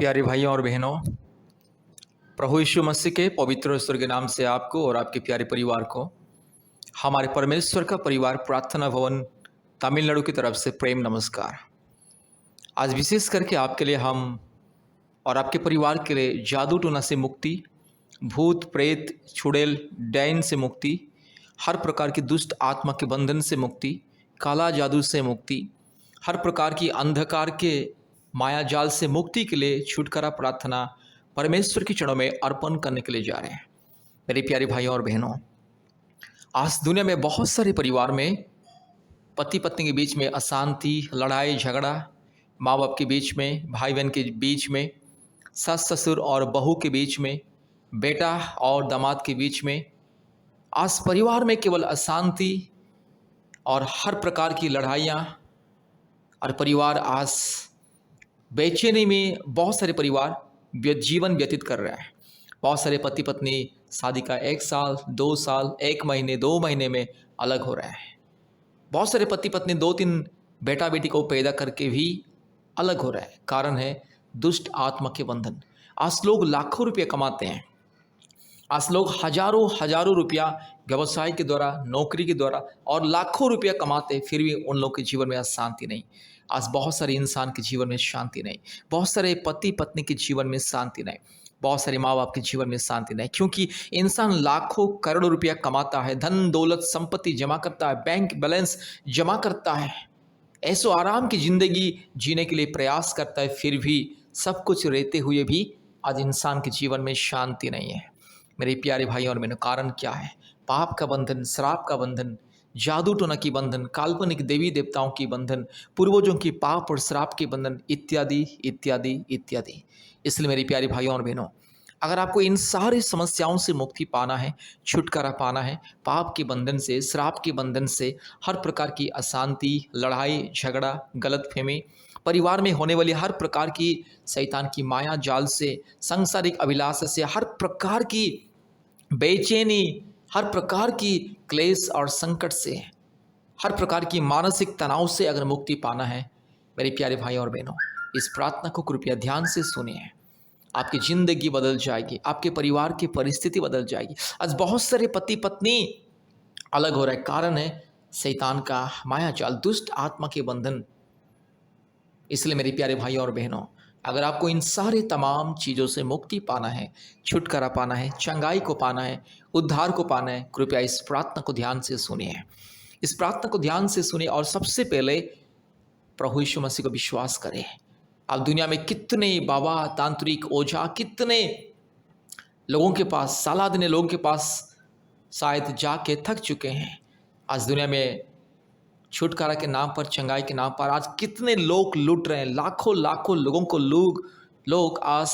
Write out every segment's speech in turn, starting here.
प्यारे भाइयों और बहनों, प्रभु यीशु मसीह के पवित्र और स्वर्गीय नाम से आपको और आपके प्यारे परिवार को हमारे परमेश्वर का परिवार प्रार्थना भवन तमिलनाडु की तरफ से प्रेम नमस्कार। आज विशेष करके आपके लिए हम और आपके परिवार के लिए जादू टोना से मुक्ति, भूत प्रेत चुड़ैल डायन से मुक्ति, हर प्रकार की दुष्ट आत्मा के बंधन से मुक्ति, काला जादू से मुक्ति, हर प्रकार की अंधकार के माया जाल से मुक्ति के लिए छुटकारा प्रार्थना परमेश्वर के चरणों में अर्पण करने के लिए जा रहे हैं। मेरे प्यारे भाइयों और बहनों, आज दुनिया में बहुत सारे परिवार में पति पत्नी के बीच में अशांति, लड़ाई झगड़ा, माँ बाप के बीच में, भाई बहन के बीच में, सास ससुर और बहू के बीच में, बेटा और दामाद के बीच में, आज परिवार में केवल अशांति और हर प्रकार की लड़ाइयाँ और परिवार आज बेचैनी में बहुत सारे परिवार जीवन व्यतीत कर रहे हैं। बहुत सारे पति पत्नी शादी का 1 साल, 2 साल, 1 महीने, 2 महीने में अलग हो रहे हैं। बहुत सारे पति पत्नी 2-3 बेटा बेटी को पैदा करके भी अलग हो रहे हैं। कारण है दुष्ट आत्मा के बंधन। आज लोग लाखों रुपये कमाते हैं, आज लोग हजारों रुपया व्यवसाय के द्वारा, नौकरी के द्वारा और लाखों रुपया कमाते, फिर भी उन लोग के जीवन में आज शांति नहीं। आज बहुत सारे इंसान के जीवन में शांति नहीं, बहुत सारे पति पत्नी के जीवन में शांति नहीं, बहुत सारे माँ बाप के जीवन में शांति नहीं, क्योंकि इंसान लाखों करोड़ों रुपया कमाता है, धन दौलत संपत्ति जमा करता है, बैंक बैलेंस जमा करता है, ऐसो आराम की जिंदगी जीने के लिए प्रयास करता है, फिर भी सब कुछ रहते हुए भी आज इंसान के जीवन में शांति नहीं है। मेरे प्यारे भाई और बहनों, कारण क्या है? पाप का बंधन, श्राप का बंधन, जादू टोना की बंधन, काल्पनिक देवी देवताओं की बंधन, पूर्वजों की पाप और श्राप के बंधन, इत्यादि इत्यादि इत्यादि। इसलिए मेरे प्यारे भाइयों और बहनों, अगर आपको इन सारी समस्याओं से मुक्ति पाना है, छुटकारा पाना है, पाप के बंधन से, श्राप के बंधन से, हर प्रकार की अशांति, लड़ाई झगड़ा, गलतफहमी, परिवार में होने वाली हर प्रकार की शैतान की माया जाल से, सांसारिक अभिलाषा से, हर प्रकार की बेचैनी, हर प्रकार की क्लेश और संकट से, हर प्रकार की मानसिक तनाव से अगर मुक्ति पाना है, मेरे प्यारे भाई और बहनों, इस प्रार्थना को कृपया ध्यान से सुनिए। आपकी जिंदगी बदल जाएगी, आपके परिवार की परिस्थिति बदल जाएगी। आज बहुत सारे पति पत्नी अलग हो रहे हैं, कारण है शैतान का माया जाल, दुष्ट आत्मा के बंधन। इसलिए मेरे प्यारे भाई और बहनों, अगर आपको इन सारे तमाम चीज़ों से मुक्ति पाना है, छुटकारा पाना है, चंगाई को पाना है, उद्धार को पाना है, कृपया इस प्रार्थना को ध्यान से सुनिए। इस प्रार्थना को ध्यान से सुनिए और सबसे पहले प्रभु यीशु मसीह को विश्वास करें। अब दुनिया में कितने बाबा, तांत्रिक, ओझा, कितने लोगों के पास, सालादिने लोगों के पास शायद जाके थक चुके हैं। आज दुनिया में छुटकारा के नाम पर, चंगाई के नाम पर आज कितने लोग लूट रहे हैं, लाखों लोगों को लोग आज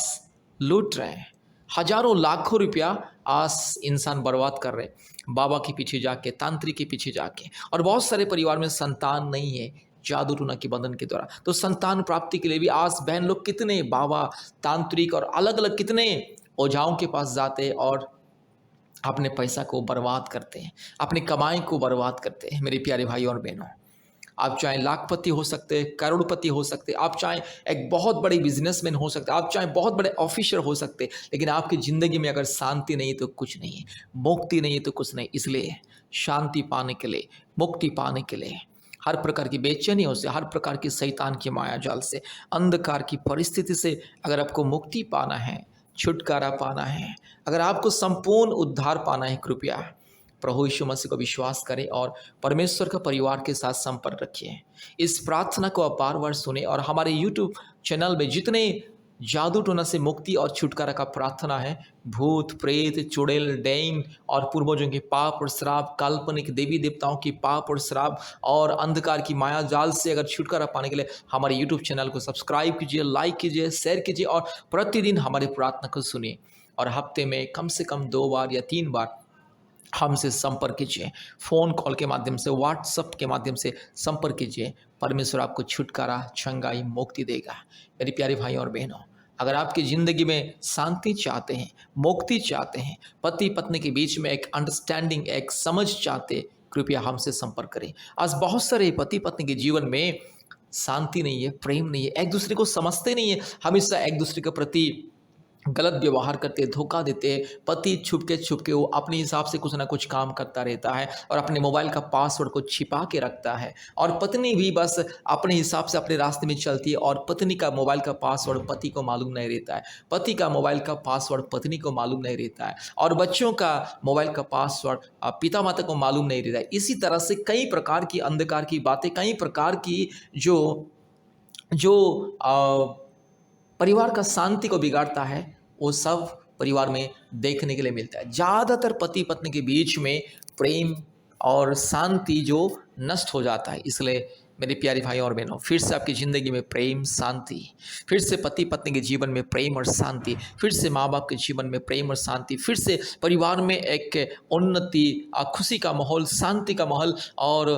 लूट रहे हैं। हजारों लाखों रुपया आज इंसान बर्बाद कर रहे हैं बाबा के पीछे जाके, तांत्रिक के पीछे जाके। और बहुत सारे परिवार में संतान नहीं है जादू टोना के बंधन के द्वारा। तो संतान प्राप्ति के लिए भी आज बहन लोग कितने बाबा, तांत्रिक और अलग अलग कितने ओझाओं के पास जाते हैं और अपने पैसा को बर्बाद करते हैं, अपनी कमाई को बर्बाद करते हैं। मेरे प्यारे भाई और बहनों, आप चाहे लाखपति हो सकते हैं, करोड़पति हो सकते हैं, आप चाहे एक बहुत बड़ी बिजनेसमैन हो सकते हैं, आप चाहे बहुत बड़े ऑफिसर हो सकते हैं, लेकिन आपकी ज़िंदगी में अगर शांति नहीं तो कुछ नहीं है, मुक्ति नहीं तो कुछ नहीं। इसलिए शांति पाने के लिए, मुक्ति पाने के लिए, हर प्रकार की बेचैनियों से, हर प्रकार की शैतान की माया जाल से, अंधकार की परिस्थिति से अगर आपको मुक्ति पाना है, छुटकारा पाना है, अगर आपको संपूर्ण उद्धार पाना है, कृपया प्रभु यीशु मसीह को विश्वास करें और परमेश्वर का परिवार के साथ संपर्क रखिए। इस प्रार्थना को आप बार बार सुने और हमारे यूट्यूब चैनल में जितने जादू टोना से मुक्ति और छुटकारा का प्रार्थना है, भूत प्रेत चुड़ैल डायन और पूर्वजों के पाप और श्राप, काल्पनिक देवी देवताओं की पाप और श्राप और अंधकार की माया जाल से अगर छुटकारा पाने के लिए हमारे यूट्यूब चैनल को सब्सक्राइब कीजिए, लाइक कीजिए, शेयर कीजिए और प्रतिदिन हमारी प्रार्थना को सुनिए। और हफ्ते में कम से कम 2 बार या 3 बार हमसे संपर्क कीजिए, फ़ोन कॉल के माध्यम से, व्हाट्सएप के माध्यम से संपर्क कीजिए। परमेश्वर आपको छुटकारा, चंगाई, मुक्ति देगा। मेरे प्यारे भाई और बहनों, अगर आपकी ज़िंदगी में शांति चाहते हैं, मुक्ति चाहते हैं, पति पत्नी के बीच में एक अंडरस्टैंडिंग, एक समझ चाहते, कृपया हमसे संपर्क करें। आज बहुत सारे पति पत्नी के जीवन में शांति नहीं है, प्रेम नहीं है, एक दूसरे को समझते नहीं है, हमेशा एक दूसरे के प्रति गलत व्यवहार करते हैं, धोखा देते हैं। पति छुप के वो अपने हिसाब से कुछ ना कुछ काम करता रहता है और अपने मोबाइल का पासवर्ड को छिपा के रखता है, और पत्नी भी बस अपने हिसाब से अपने रास्ते में चलती है और पत्नी का मोबाइल का पासवर्ड पति को मालूम नहीं रहता है, पति का मोबाइल का पासवर्ड पत्नी को मालूम नहीं रहता है, और बच्चों का मोबाइल का पासवर्ड पिता माता को मालूम नहीं रहता है। इसी तरह से कई प्रकार की अंधकार की बातें, कई प्रकार की जो जो परिवार का शांति को बिगाड़ता है, वो सब परिवार में देखने के लिए मिलता है। ज़्यादातर पति पत्नी के बीच में प्रेम और शांति जो नष्ट हो जाता है। इसलिए मेरे प्यारे भाई और बहनों, फिर से आपकी ज़िंदगी में प्रेम शांति, फिर से पति पत्नी के जीवन में प्रेम और शांति, फिर से माँ बाप के जीवन में प्रेम और शांति, फिर से परिवार में एक उन्नति, खुशी का माहौल, शांति का माहौल और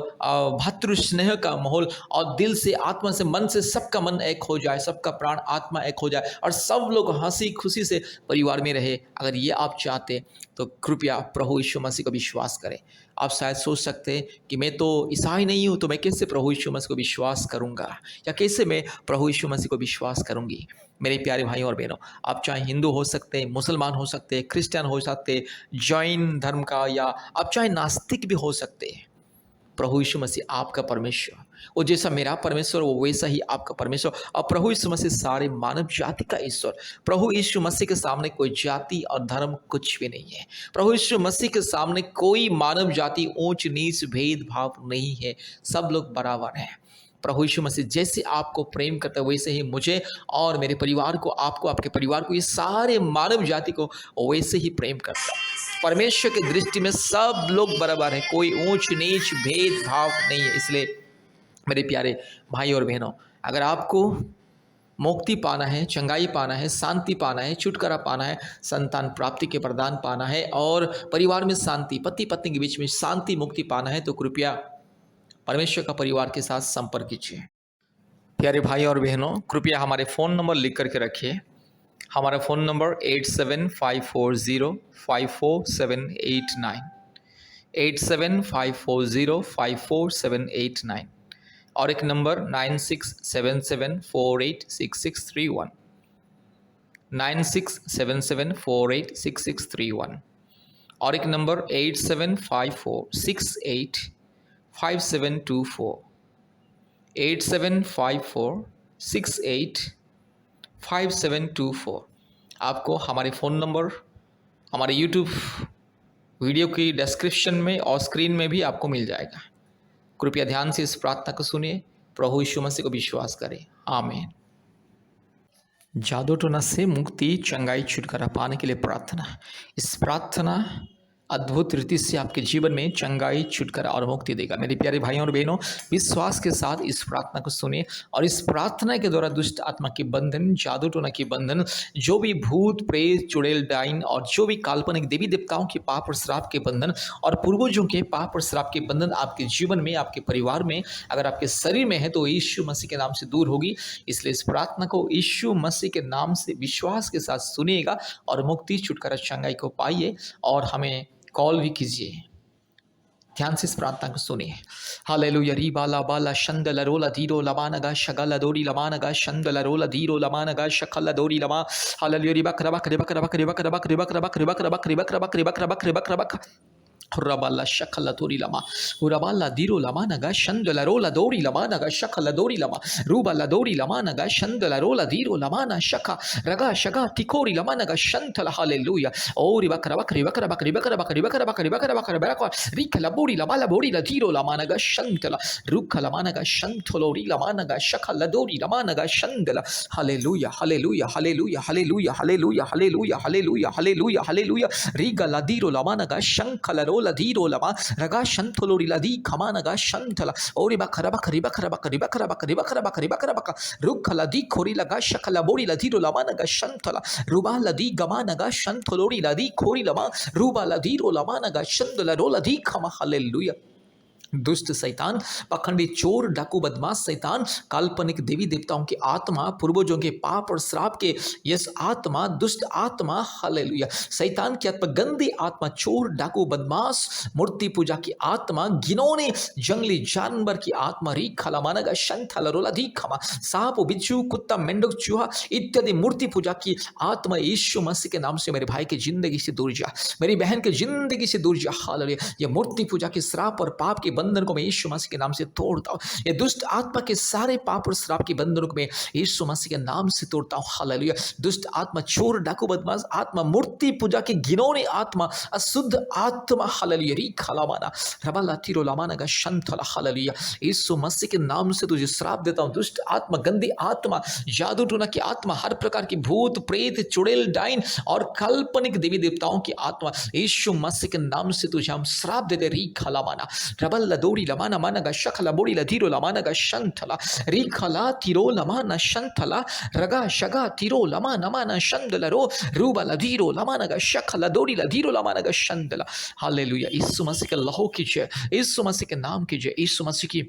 भातृ स्नेह का माहौल, और दिल से, आत्मा से, मन से सबका मन एक हो जाए, सबका प्राण आत्मा एक हो जाए और सब लोग हंसी खुशी से परिवार में रहे। अगर ये आप चाहते तो कृपया प्रभु यीशु मसीह को विश्वास करें। आप शायद सोच सकते हैं कि मैं तो ईसाई नहीं हूँ, तो मैं कैसे प्रभु यीशु मसीह को विश्वास करूँगा, या कैसे मैं प्रभु यीशु मसीह को विश्वास करूँगी। मेरे प्यारे भाई और बहनों, आप चाहे हिंदू हो सकते हैं, मुसलमान हो सकते हैं, क्रिश्चियन हो सकते हैं, जैन धर्म का, या आप चाहे नास्तिक भी हो सकते हैं। प्रभु यीशु मसीह आपका परमेश्वर, वो जैसा मेरा परमेश्वर वो वैसा ही आपका परमेश्वर, और प्रभु यीशु मसीह सारे मानव जाति का ईश्वर। प्रभु यीशु मसीह के सामने कोई जाति और धर्म कुछ भी नहीं है। प्रभु यीशु मसीह के सामने कोई मानव जाति ऊंच नीच भेदभाव नहीं है, सब लोग बराबर हैं। प्रभु यीशु मसीह जैसे आपको प्रेम करता है वैसे ही मुझे और मेरे परिवार को, आपको, आपके परिवार को, ये सारे मानव जाति को वैसे ही प्रेम करता है। परमेश्वर की दृष्टि में सब लोग बराबर हैं, कोई ऊंच नीच भेदभाव नहीं है। इसलिए मेरे प्यारे भाई और बहनों, अगर आपको मुक्ति पाना है, चंगाई पाना है, शांति पाना है, छुटकारा पाना है, संतान प्राप्ति के प्रदान पाना है और परिवार में शांति, पति पत्नी के बीच में शांति, मुक्ति पाना है, तो कृपया परमेश्वर का परिवार के साथ संपर्क कीजिए। प्यारे भाई और बहनों, कृपया हमारे फ़ोन नंबर लिख करके रखिए। हमारा फ़ोन नंबर 8754054789, 8754054789, और एक नंबर 9677486631, 9677486631, और एक नंबर 8754685724, 8754685724। आपको हमारे फ़ोन नंबर हमारे यूट्यूब वीडियो की डिस्क्रिप्शन में और स्क्रीन में भी आपको मिल जाएगा। कृपया ध्यान से इस प्रार्थना को सुनिए, प्रभु यीशु मसीह को विश्वास करें। आमीन। जादू टोना से मुक्ति, चंगाई, छुटकारा पाने के लिए प्रार्थना। इस प्रार्थना अद्भुत रीति से आपके जीवन में चंगाई, छुटकारा और मुक्ति देगा। मेरे प्यारे भाइयों और बहनों, विश्वास के साथ इस प्रार्थना को सुनिए और इस प्रार्थना के द्वारा दुष्ट आत्मा के बंधन, जादू टोना के बंधन, जो भी भूत प्रेत, चुड़ैल, डाइन और जो भी काल्पनिक देवी देवताओं के पाप और श्राप के बंधन और पूर्वजों के पाप और श्राप के बंधन आपके जीवन में, आपके परिवार में, अगर आपके शरीर में है तो यीशु मसीह के नाम से दूर होगी। इसलिए इस प्रार्थना को यीशु मसीह के नाम से विश्वास के साथ सुनिएगा और मुक्ति, छुटकारा, चंगाई को पाइए और हमें कॉल भी कीजिए। ध्यान से इस प्रार्थना को सुनिए। हालेलुया। री बाला बाला शंदल रोला धीरो लमानगा शगल दोरी लमानगा शंदल रोला धीरो लमानगा शकल दोरी लमा। Hallelujah. रिबक रबक रिबक रबक रिबक रबक रिबक रबक रिबक रबक रिबक रबक रिबक रबक रिबक रबक Rabala shakala dori lama, Urabala diro lama naga shandala rola dori lama naga shakala dori lama, Rubala dori lama naga shandala rola diro lama na shaka, Raga shaga tikori lama naga shantala hallelujah. Oh ribakara bakari bakara bakari bakara bakari bakara bakari bakara bakara bakara Rika la bori la bala bori la diro lama naga shantala, Ruka lama naga shantolori lama naga shakala dori lama naga shandala. Hallelujah, hallelujah, hallelujah, hallelujah, hallelujah, hallelujah, hallelujah, hallelujah, hallelujah. Riga la diro lama naga shankala ladiro lama raga shantolori ladi kamanaga shantala ori bakara bakari bakara bakari bakara bakari bakara bakari bakara bakara rukha ladi khori laga shakala bori ladiro lama naga shantala ruba ladi gamanaga shantolori ladi khori lama ruba ladiro lama naga shandala rola di kama. Hallelujah. दुष्ट शैतान, पाखंडी चोर, डाकू, बदमाश शैतान, काल्पनिक देवी देवताओं की आत्मा, पूर्वजों के पाप और श्राप के यस आत्मा, दुष्ट आत्मा, हालेलुया, शैतान की आत्मा, गंदी आत्मा, चोर, डाकू, बदमाश, मूर्ति पूजा की आत्मा, घिनौने जंगली जानवर की आत्मा, री खला मानगा शंथला रोला धी खमा, सांप, बिच्छू, कुत्ता, मेंढक, चूहा इत्यादि मूर्ति पूजा की आत्मा यीशु मसीह के नाम से मेरे भाई की जिंदगी से दूर जा, मेरी बहन की जिंदगी से दूर जा, हालेलुया। ये मूर्ति पूजा की श्राप और पाप के बंधन को मैं यीशु मसीह के नाम से तोड़ता हूँ। ये दुष्ट आत्मा के सारे पाप और श्राप के बंधनों को मैं यीशु मसीह के नाम से तोड़ता हूँ, हालेलुया। दुष्ट आत्मा, चोर, डाकू, बदमाश आत्मा, मूर्ति पूजा की घिनौनी आत्मा, अशुद्ध आत्मा, हालेलुया, री खलामाना रबाला तीरो लामाना का शंथला, हालेलुया। यीशु मसीह के नाम से तुझे श्राप देता हूँ। दुष्ट आत्मा, गंदी आत्मा, जादू टोना की आत्मा, हर प्रकार की भूत, प्रेत, चुड़ैल, डाइन और काल्पनिक देवी देवताओं की आत्मा, यीशु मसीह के नाम से तुझे हम श्राप देते, री खलामाना रबल लदोरी लमाना माना गा शखला बोड़ी लधीरो लमाना गा शंथला, री खला तीरो लमाना शंथला, रगा शगा तीरो लमा नमाना शंदला रो रूबा लधीरो लमाना गा शखला दोरी लधीरो लमाना गा शंदला, हालेलुया। यीशु मसीह के लहू की जय, यीशु मसीह के नाम की जय, यीशु मसीह की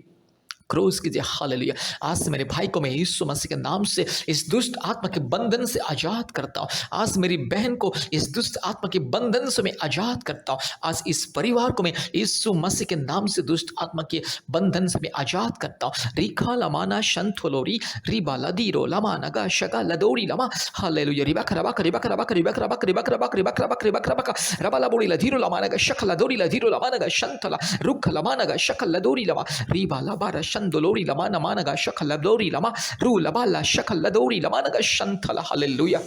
क्रूस कीजिए, हालेलुया। आज से मेरे भाई को मैं यीशु मसीह के नाम से इस दुष्ट आत्मा के बंधन से आजाद करता हूँ। आज मेरी बहन को इस दुष्ट आत्मा के बंधन से मैं आजाद करता हूँ। आज इस परिवार को मैं यीशु मसीह के नाम से दुष्ट आत्मा के बंधन से मैं आजाद करता हूँ। रिखा लमाना शंथोलोरी रिबा लदीरो लमा नगा शगा लदोरी लमा, हालेलुया। रिबक रबक रिबक रबक रिबक रबक रिबक रबक रिबक रबक रिबक रबक रबा लबोरी लधीरो लमा नगा शख लदोरी लधीरो लमा नगा शंथला रुख लमा नगा शख लदोरी लमा रिबा लबा Dolori lama namanaga shakhalabdori lama ru labala shakhaladori lamanaga shantala, hallelujah.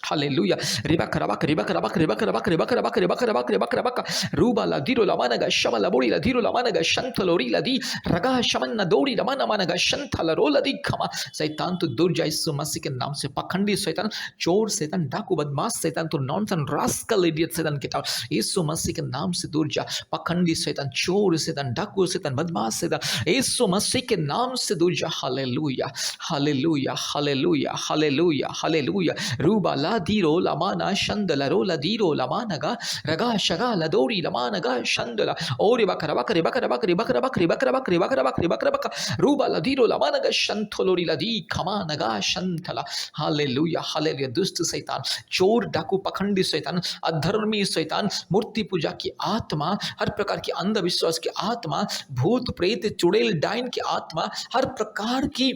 Hallelujah. रिबक रबक रिबक रबक रिबक रबक रिबक रबक रिबक रबक रिबक रबक रूबा लदीरो लमानगा शबला बोड़ी लदीरो लमानगा शंथलोरी लदी रगा शमन दोरी लमाना मानगा शंथल रो लदी खमा। शैतान तू दूर जा यीशु मसीह के नाम से। पखंडी शैतान, चोर शैतान, डाकू, बदमाश शैतान, तू नॉनसेंस रास्कल इडियट शैतान के नाम, यीशु मसीह के नाम से दूर जा। पखंडी शैतान, चोर शैतान, डाकू शैतान, बदमाश शैतान, यीशु मसीह के नाम से दूर जा। Hallelujah, hallelujah, hallelujah, hallelujah, hallelujah. रूबा दीरो लमाना शंदला रो लदीरो लमानगा रगा शगा लदोरी लमानगा शंदला और बकर बकर बकर बकर बकर बकर बकर बकर बकर बकर बकर बकर रूबा लदीरो लमानगा शंथलोरी लदी खमानगा शंथला, हालेलुया, हालेलुया। दुष्ट शैतान, चोर, डाकू, पखंडी शैतान, अधर्मी शैतान, मूर्ति पूजा की आत्मा, हर प्रकार की अंधविश्वास की आत्मा, भूत, प्रेत, चुड़ैल, डाइन की आत्मा, हर प्रकार की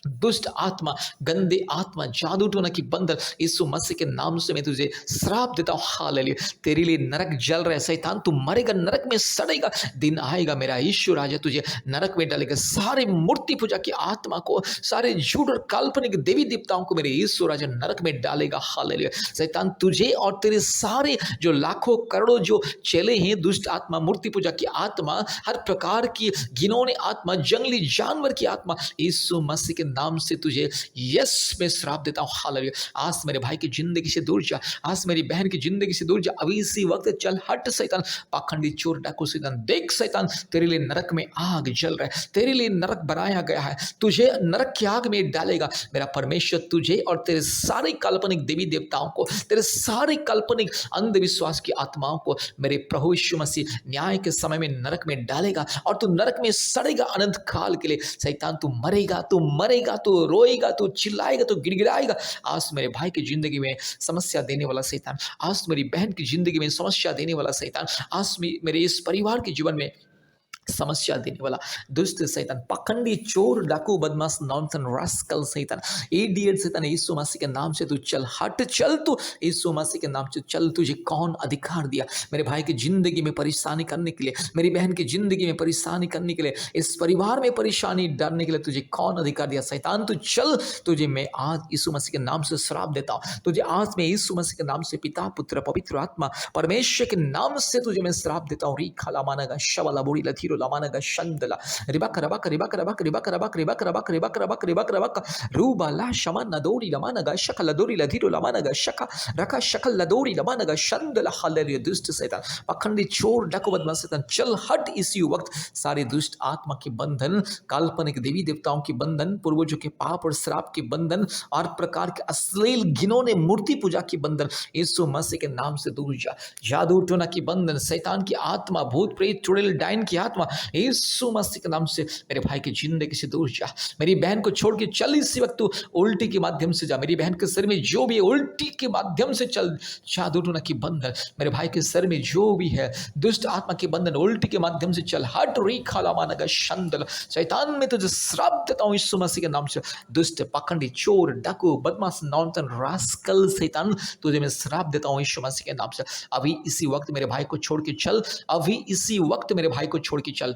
दुष्ट आत्मा, गंदे आत्मा, जादू टोना की बंदर, यीशु मसीह के नाम से मैं तुझे श्राप देता हूँ। हालेलुया। तेरे लिए नरक जल रहा है शैतान, तू मरेगा, नरक में सड़ेगा। दिन आएगा मेरा यीशु राजा तुझे नरक में डालेगा। सारे मूर्ति पूजा की आत्मा को, सारे झूठ और काल्पनिक देवी देवताओं को मेरे यीशु राजा नरक में डालेगा। हालेलुया। शैतान तुझे और तेरे सारे जो लाखों करोड़ों जो चेले हैं, दुष्ट आत्मा, मूर्ति पूजा की आत्मा, हर प्रकार की घिनौनी आत्मा, जंगली जानवर की आत्मा, यीशु मसीह के नाम से तुझे यस मैं श्राप देता हूं। हालेलुया। आज मेरे भाई की जिंदगी से दूर जा, आज मेरी बहन की जिंदगी से दूर जा। अभी इसी वक्त चल हट शैतान, पाखंडी, चोर, डाकू शैतान। देख शैतान, तेरे लिए नरक में आग जल रहा है, तेरे लिए नरक बनाया गया है, तुझे नरक की आग में डालेगा। मेरा परमेश्वर तुझे और तेरे सारे काल्पनिक देवी देवताओं को, तेरे सारे काल्पनिक अंधविश्वास की आत्माओं को मेरे प्रभु यीशु मसीह न्याय के समय में नरक में डालेगा और तू नरक में सड़ेगा अनंत काल के लिए। शैतान तू मरेगा, तू मरेगा, तू रोएगा, तू चिल्लाएगा, तू गिड़गिड़ाएगा। आज मेरे भाई की जिंदगी में समस्या देने वाला शैतान, आज मेरी बहन की जिंदगी में समस्या देने वाला शैतान, आज मेरे इस परिवार के जीवन में समस्या देने वाला दुष्ट शैतान, पखंडी, चोर, डाकू, बदमाश, नॉनसेंस रास्कल शैतान, इडियट शैतान, यीशु मसीह के नाम से तू चल हट, चल तू यीशु मसीह के नाम से चल। तुझे कौन अधिकार दिया मेरे भाई की जिंदगी में परेशानी करने के लिए, मेरी बहन की जिंदगी में परेशानी करने के लिए, इस परिवार में परेशानी डालने के लिए तुझे कौन अधिकार दिया? शैतान तू चल। तुझे मैं आज यीशु मसीह के नाम से श्राप देता हूँ। तुझे आज मैं यीशु मसीह के नाम से पिता, पुत्र, पवित्र आत्मा, परमेश्वर के नाम से तुझे मैं श्राप देता हूँ। री खाला मानगा शबला बुड़ी लथीरो लमानगा शंदला रिबक रबक रिबक रबक रिबक रबक रिबक रबक रिबक रबक रिबक रबक रूबा ला शमन नदोरी लमानगा शकल लदोरी लधीरो लमानगा शका रका शकल लदोरी लमानगा शंदला। हालेलुया। दुष्ट शैतान, पखंडी, चोर, डाकू, बदमाश शैतान, चल हट इसी वक्त। सारे दुष्ट आत्मा के बंधन, काल्पनिक देवी देवताओं के बंधन, पूर्वजों के पाप और श्राप के बंधन और प्रकार के अश्लील घिनौने मूर्ति पूजा के बंधन, यीशु मसीह के नाम से दूर जा। जादू टोना की बंधन, शैतान की आत्मा, भूत, प्रेत, चुड़ैल, डाइन की आत्मा, यीशु मसीह के नाम से मेरे भाई की जिंदगी से दूर जा। मेरी बहन को छोड़ के चल इसी वक्त तू उल्टी के माध्यम से जा। मेरी बहन के सिर में जो भी है उल्टी के माध्यम से चल। जादू टोना की बंधन मेरे भाई के सिर में जो भी है दुष्ट आत्मा के बंधन उल्टी के माध्यम से चल। हट री खाला मानगा शंदल। शैतान में तुझे श्राप देता हूँ यीशु मसीह के नाम से। दुष्ट पखंडी चोर डाकू बदमाश नौतन रास्कल शैतान तुझे मैं श्राप देता हूँ यीशु मसीह के नाम से। अभी इसी वक्त मेरे भाई को छोड़ के चल। अभी इसी वक्त मेरे भाई को छोड़ के चल।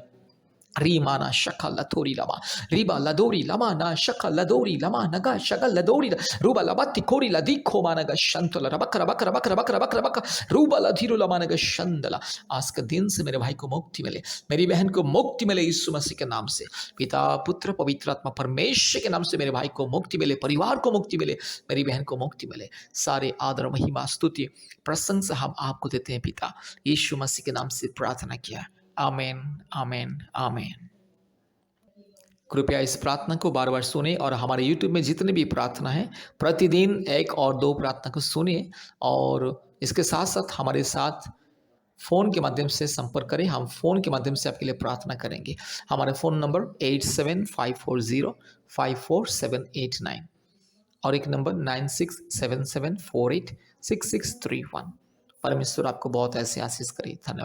रीमाना शका लथोरी लमा रिबा लदोरी लमा ना शका लदोरी लमा नगा शका लदोरी रूबा लबाती कोरी लदी खो मानगा शंतला रबकरा बकरा बकरा बकरा बकरा बकरा रूबा लधीरो लमानगा शंदला। आज के दिन से मेरे भाई को मुक्ति मिले, मेरी बहन को मुक्ति मिले यीशु मसीह के नाम से। पिता पुत्र पवित्र आत्मा परमेश्वर के नाम से मेरे भाई को मुक्ति मिले, परिवार को मुक्ति मिले, मेरी बहन को मुक्ति मिले। सारे आदर महिमा स्तुति प्रशंसा हम आपको देते हैं पिता। यीशु मसीह के नाम से प्रार्थना किया। आमेन आमेन आमेन। कृपया इस प्रार्थना को बार बार सुने और हमारे YouTube में जितने भी प्रार्थना है प्रतिदिन 1 और 2 प्रार्थना को सुनिए और इसके साथ साथ हमारे साथ फ़ोन के माध्यम से संपर्क करें। हम फ़ोन के माध्यम से आपके लिए प्रार्थना करेंगे। हमारा फ़ोन नंबर 8754054789 और एक नंबर 9677486631। परमेश्वर आपको बहुत ऐसे आशीष करे। धन्यवाद।